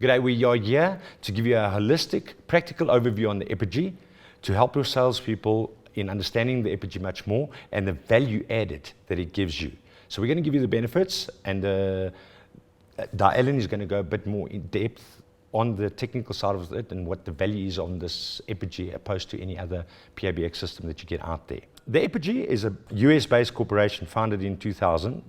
G'day, we are here to give you a holistic, practical overview on the Epygi to help your salespeople in understanding the Epygi much more and the value added that it gives you. So we're going to give you the benefits, and Ellen is going to go a bit more in depth on the technical side of it and what the value is on this Epygi opposed to any other PABX system that you get out there. The Epygi is a US-based corporation founded in 2000.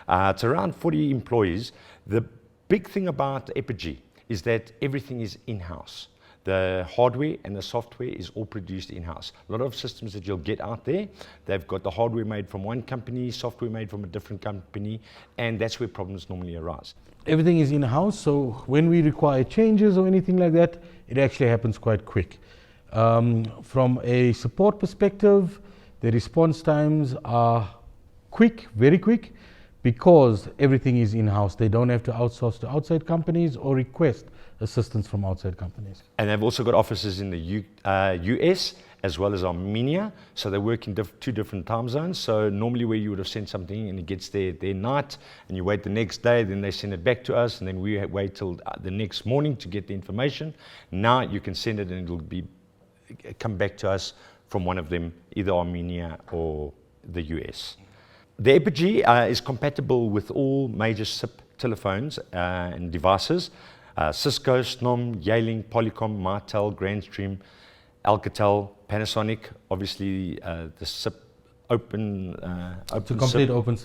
It's around 40 employees. The big thing about Epygi is that everything is in-house. The hardware and the software is all produced in-house. A lot of systems that you'll get out there, they've got the hardware made from one company, software made from a different company, and that's where problems normally arise. Everything is in-house, so when we require changes or anything like that, it actually happens quite quick. From a support perspective, the response times are quick, very quick, because everything is in-house. They don't have to outsource to outside companies or request assistance from outside companies. And they've also got offices in the US as well as Armenia, so they work in two different time zones. So normally where you would have sent something and it gets there their night, and you wait the next day, then they send it back to us, and then we wait till the next morning to get the information. Now you can send it and it'll come back to us from one of them, either Armenia or the US. The Epygi is compatible with all major SIP telephones and devices. Cisco, Snom, Yealing, Polycom, Martel, Grandstream, Alcatel, Panasonic, obviously the SIP open It's a complete SIP open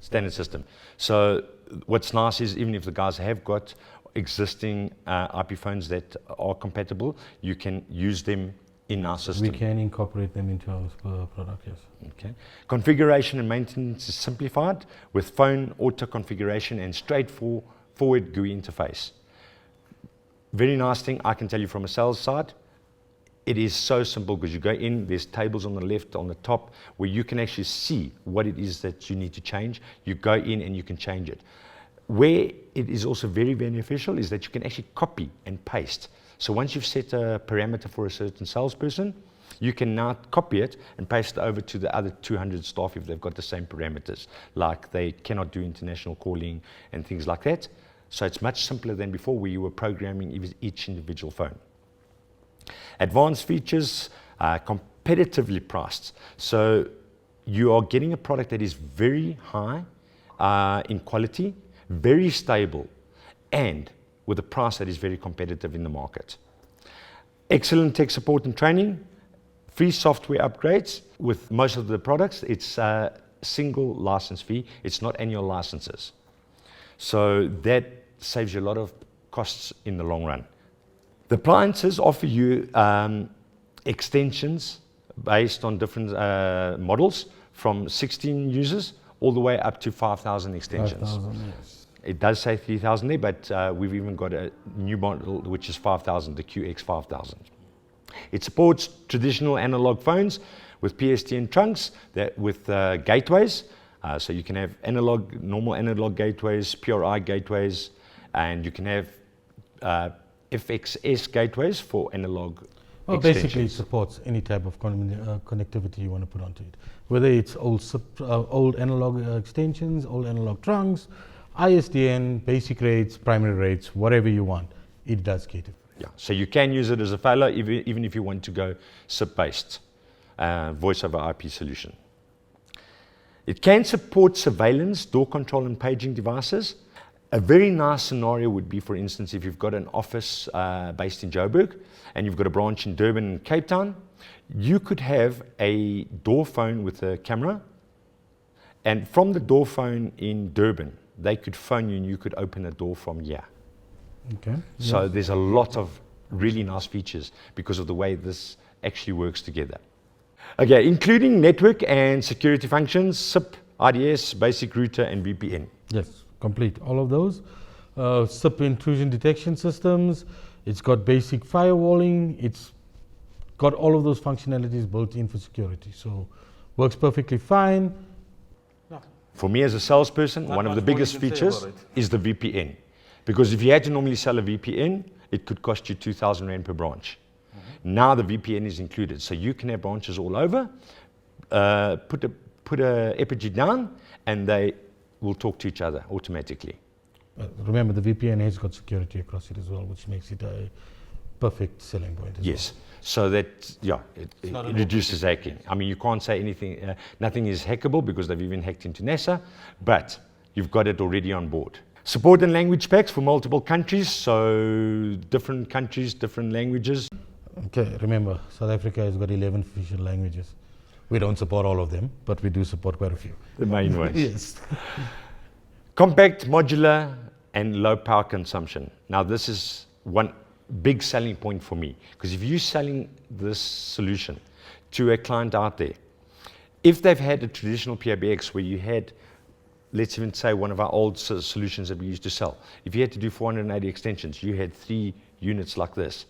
standard system. So what's nice is even if the guys have got existing IP phones that are compatible, you can use them in our system. We can incorporate them into our product, yes. Okay. Configuration and maintenance is simplified with phone auto configuration and straightforward GUI interface. Very nice thing, I can tell you from a sales side, it is so simple because you go in, there's tables on the left, on the top, where you can actually see what it is that you need to change. You go in and you can change it. Where it is also very beneficial is that you can actually copy and paste. So once you've set a parameter for a certain salesperson, you can now copy it and paste it over to the other 200 staff if they've got the same parameters, like they cannot do international calling and things like that. So it's much simpler than before where you were programming each individual phone. Advanced features, competitively priced. So you are getting a product that is very high in quality, very stable, and with a price that is very competitive in the market. Excellent tech support and training, free software upgrades. With most of the products, it's a single license fee. It's not annual licenses. So that saves you a lot of costs in the long run. The appliances offer you extensions based on different models from 16 users all the way up to 5,000 extensions. 5,000, yes. It does say 3,000 there, but we've even got a new model which is 5,000, the QX5000. It supports traditional analog phones with PSTN trunks with gateways. So you can have normal analog gateways, PRI gateways, and you can have FXS gateways for analog extensions. Basically it supports any type of connectivity you want to put onto it. Whether it's old analog extensions, old analog trunks, ISDN, basic rates, primary rates, whatever you want, it does cater. Yeah, so you can use it as a failover even if you want to go SIP-based voice over IP solution. It can support surveillance, door control and paging devices. A very nice scenario would be, for instance, if you've got an office based in Joburg and you've got a branch in Durban and Cape Town, you could have a door phone with a camera, and from the door phone in Durban, they could phone you and you could open a door from here. Okay. So yes. There's a lot of really nice features because of the way this actually works together. Okay, including network and security functions, SIP, IDS, basic router and VPN. Yes, complete all of those. SIP intrusion detection systems, it's got basic firewalling, it's got all of those functionalities built in for security. So works perfectly fine. For me as a salesperson, one of the biggest features is the VPN. Because if you had to normally sell a VPN, it could cost you 2,000 Rand per branch. Mm-hmm. Now the VPN is included. So you can have branches all over, put a Epygi down, and they will talk to each other automatically. Remember, the VPN has got security across it as well, which makes it a perfect selling point as Yes. So that, yeah, it not an reduces hacking. I mean, you can't say anything, nothing is hackable because they've even hacked into NASA, but you've got it already on board. Support and language packs for multiple countries, so different countries, different languages. well. Okay, remember, South Africa has got 11 official languages. We don't support all of them, but we do support quite a few. The main ones. Yes. Compact, modular, and low power consumption. Now, this is one big selling point for me, because if you're selling this solution to a client out there, if they've had a traditional PIBX where you had, let's even say one of our old solutions that we used to sell, if you had to do 480 extensions, you had 3 units like this.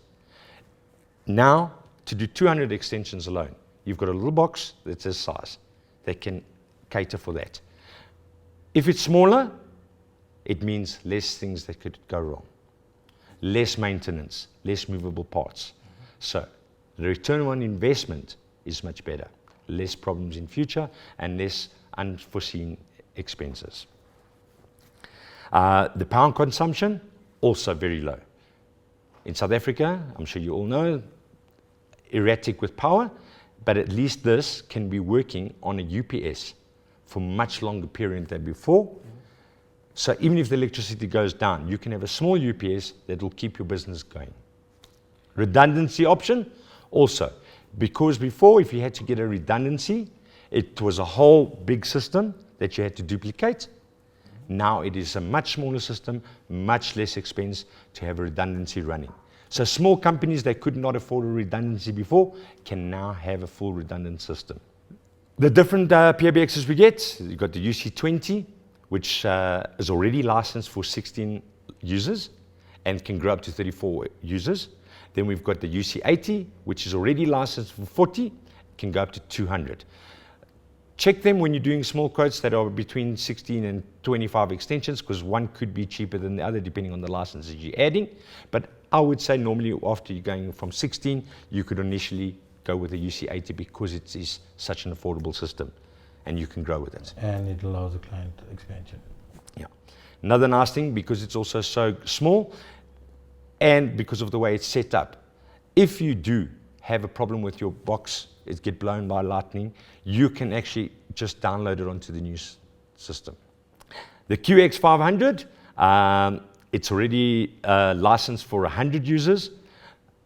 Now, to do 200 extensions alone, you've got a little box that's this size that can cater for that. If it's smaller, it means less things that could go wrong. Less maintenance, less movable parts. So the return on investment is much better. Less problems in future and less unforeseen expenses. The power consumption, also very low. In South Africa, I'm sure you all know, erratic with power, but at least this can be working on a UPS for much longer period than before. So even if the electricity goes down, you can have a small UPS that will keep your business going. Redundancy option, also, because before, if you had to get a redundancy, it was a whole big system that you had to duplicate. Now it is a much smaller system, much less expense to have a redundancy running. So small companies that could not afford a redundancy before can now have a full redundant system. The different PIBXs we get, you've got the UC20, which is already licensed for 16 users and can grow up to 34 users. Then we've got the UC80, which is already licensed for 40, can go up to 200. Check them when you're doing small quotes that are between 16 and 25 extensions, because one could be cheaper than the other depending on the licenses you're adding. But I would say normally after you're going from 16, you could initially go with the UC80 because it is such an affordable system and you can grow with it. And it allows the client expansion. Yeah. Another nice thing, because it's also so small and because of the way it's set up, if you do have a problem with your box, it get blown by lightning, you can actually just download it onto the new system. The QX500, it's already licensed for 100 users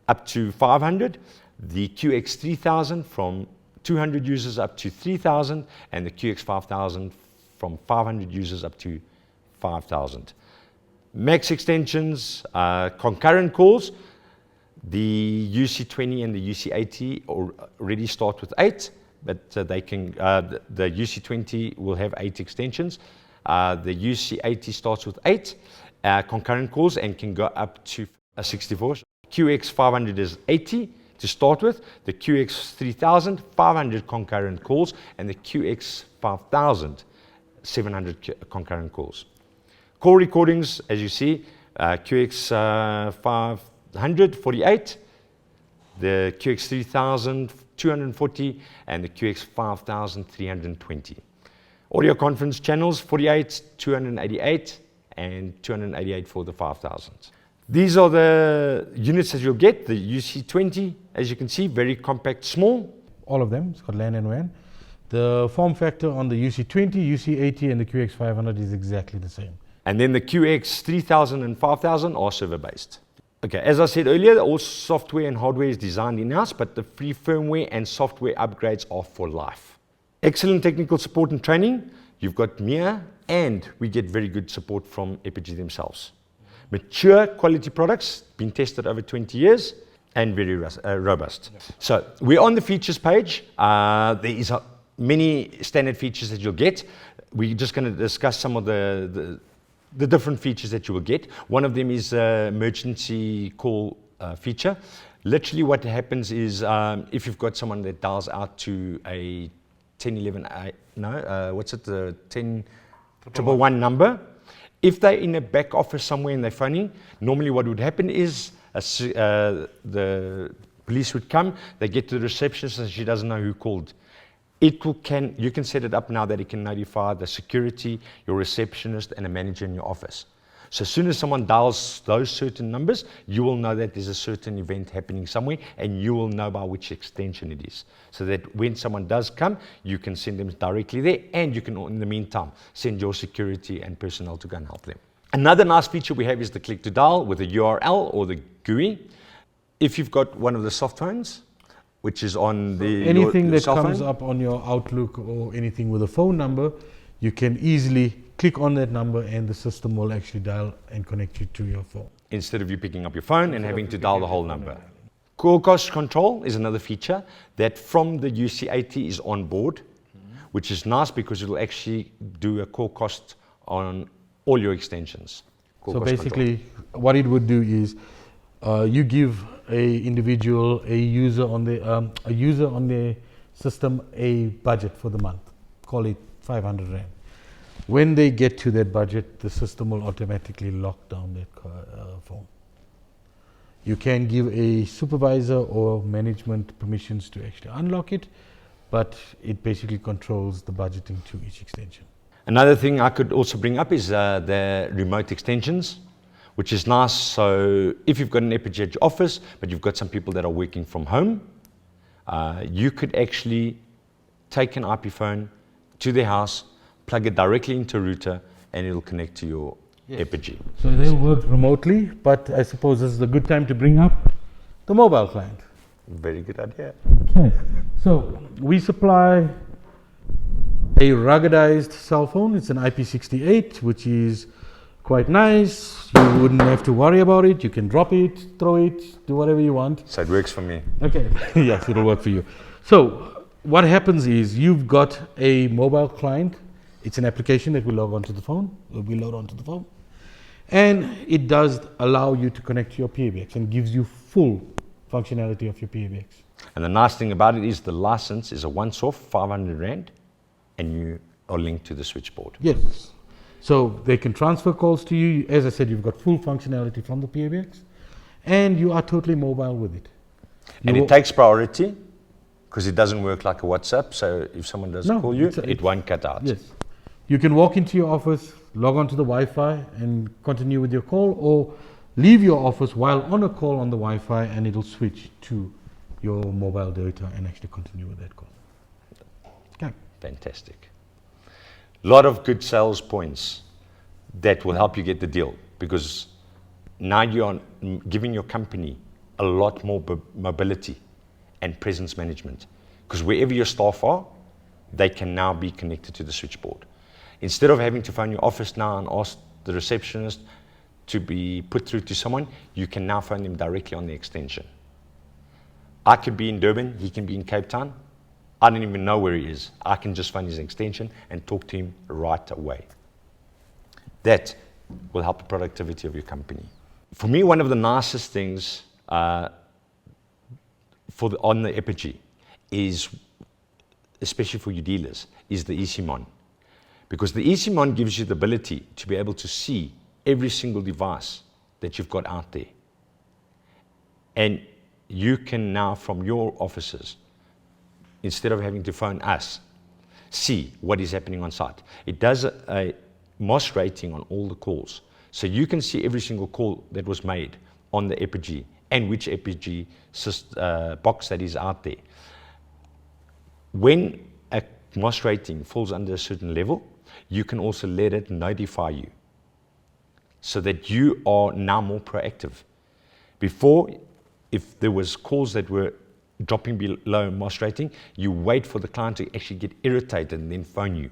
up to 500. The QX3000 from 200 users up to 3,000, and the QX5000 from 500 users up to 5,000. Max extensions, concurrent calls, the UC20 and the UC80 already start with 8, but they can, the UC20 will have 8 extensions. The UC80 starts with 8 concurrent calls and can go up to 64. QX500 is 80 to start with, the QX3000, 500 concurrent calls, and the QX5000, 700 concurrent calls. Call recordings, as you see, QX500, 48, the QX3000, 240, and the QX5000, 320. Audio conference channels, 48, 288, and 288 for the 5000. These are the units that you'll get. The UC20, as you can see, very compact, small. All of them, it's got LAN and WAN. The form factor on the UC20, UC80, and the QX500 is exactly the same. And then the QX3000 and 5000 are server-based. Okay, as I said earlier, all software and hardware is designed in-house, but the free firmware and software upgrades are for life. Excellent technical support and training. You've got MIA, and we get very good support from Epygi themselves. Mature quality products, been tested over 20 years, and very robust. So we're on the features page. There is many standard features that you'll get. We're just going to discuss some of the different features that you will get. One of them is emergency call feature. Literally what happens is if you've got someone that dials out to a 1011, the 10111 number, if they're in a back office somewhere and they're phoning, normally what would happen is the police would come, they get to the receptionist and she doesn't know who called. You can set it up now that it can notify the security, your receptionist, and a manager in your office. So as soon as someone dials those certain numbers, you will know that there's a certain event happening somewhere, and you will know by which extension it is. So that when someone does come, you can send them directly there, and you can, in the meantime, send your security and personnel to go and help them. Another nice feature we have is the click to dial with the URL or the GUI. If you've got one of the soft phones, which is on the anything your that comes up on your Outlook or anything with a phone number, you can easily click on that number and the system will actually dial and connect you to your phone. Instead of you picking up your phone and having to dial the whole number. Call cost control is another feature that from the UC80 is on board, which is nice because it will actually do a call cost on all your extensions. So basically what it would do is you give a individual, a user on their system a budget for the month, call it 500 Rand. When they get to that budget, the system will automatically lock down that phone. You can give a supervisor or management permissions to actually unlock it, but it basically controls the budgeting to each extension. Another thing I could also bring up is the remote extensions, which is nice. So if you've got an Epygi at your office, but you've got some people that are working from home, you could actually take an IP phone to their house, plug it directly into a router, and it'll connect to your Epygi. So they'll work remotely, but I suppose this is a good time to bring up the mobile client. Very good idea. Okay, so we supply a ruggedized cell phone. It's an IP68, which is quite nice. You wouldn't have to worry about it. You can drop it, throw it, do whatever you want. So it works for me. Okay, yes, it'll work for you. So what happens is you've got a mobile client. It's an application that will log onto the phone, and it does allow you to connect to your PBX and gives you full functionality of your PBX. And the nice thing about it is the license is a once-off 500 Rand, and you are linked to the switchboard. Yes. So they can transfer calls to you. As I said, you've got full functionality from the PBX, and you are totally mobile with it. And it takes priority because it doesn't work like a WhatsApp. So if someone does call you, it won't cut out. Yes. You can walk into your office, log onto the Wi-Fi and continue with your call, or leave your office while on a call on the Wi-Fi and it'll switch to your mobile data and actually continue with that call. Okay. Fantastic. A lot of good sales points that will help you get the deal, because now you are giving your company a lot more mobility and presence management, because wherever your staff are, they can now be connected to the switchboard. Instead of having to phone your office now and ask the receptionist to be put through to someone, you can now phone them directly on the extension. I could be in Durban, he can be in Cape Town. I don't even know where he is. I can just phone his extension and talk to him right away. That will help the productivity of your company. For me, one of the nicest things on the Epygi is, especially for you dealers, is the ECMON. Because the ECMON gives you the ability to be able to see every single device that you've got out there. And you can now, from your offices, instead of having to phone us, see what is happening on site. It does a MOS rating on all the calls. So you can see every single call that was made on the Epygi and which Epygi box that is out there. When a MOS rating falls under a certain level, you can also let it notify you so that you are now more proactive. Before, if there was calls that were dropping below MOS rating, you wait for the client to actually get irritated and then phone you.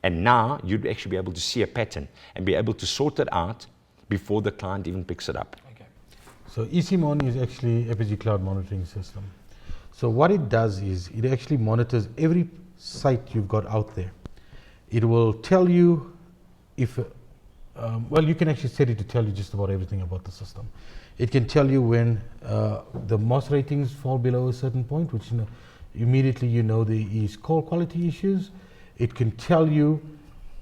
And now you'd actually be able to see a pattern and be able to sort it out before the client even picks it up. Okay. So ECMON is actually Epygi Cloud Monitoring System. So what it does is it actually monitors every site you've got out there. It will tell you if, well, you can actually set it to tell you just about everything about the system. It can tell you when the MOS ratings fall below a certain point, which immediately you know there is call quality issues. It can tell you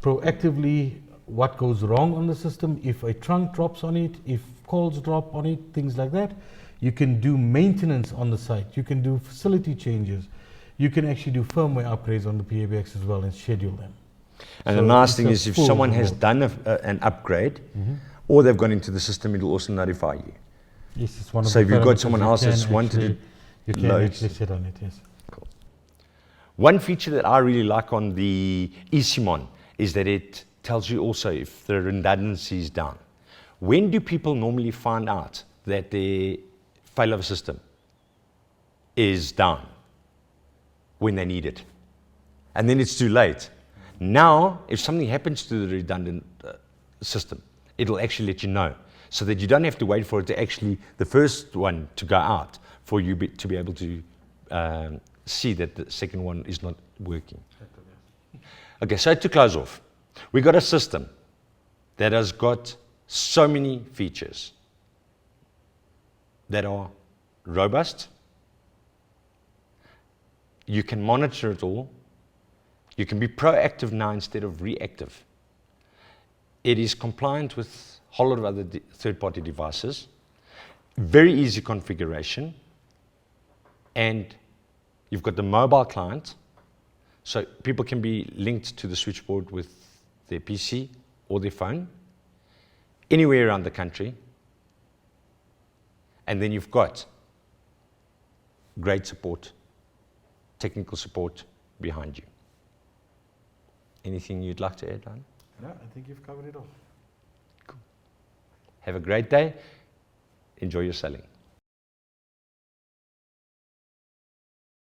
proactively what goes wrong on the system, if a trunk drops on it, if calls drop on it, things like that. You can do maintenance on the site. You can do facility changes. You can actually do firmware upgrades on the PBX as well and schedule them. And so the nice thing is if someone has done an upgrade, or they've gone into the system, it will also notify you. Yes, it's one of So the if you've got parameters someone you else can that's wanted actually- to you can load. actually set on it, yes. Cool. One feature that I really like on the eSIMON is that it tells you also if the redundancy is down. When do people normally find out that their failover system is down? When they need it. And then it's too late. Now, if something happens to the redundant system, it'll actually let you know, so that you don't have to wait for it to actually, the first one to go out, for you to be able to see that the second one is not working. Okay, so to close off, we got a system that has got so many features that are robust. You can monitor it all. You can be proactive now instead of reactive. It is compliant with a whole lot of other third-party devices. Very easy configuration. And you've got the mobile client, so people can be linked to the switchboard with their PC or their phone, anywhere around the country. And then you've got great support, technical support behind you. Anything you'd like to add, Ryan? No, I think you've covered it all. Cool. Have a great day. Enjoy your selling.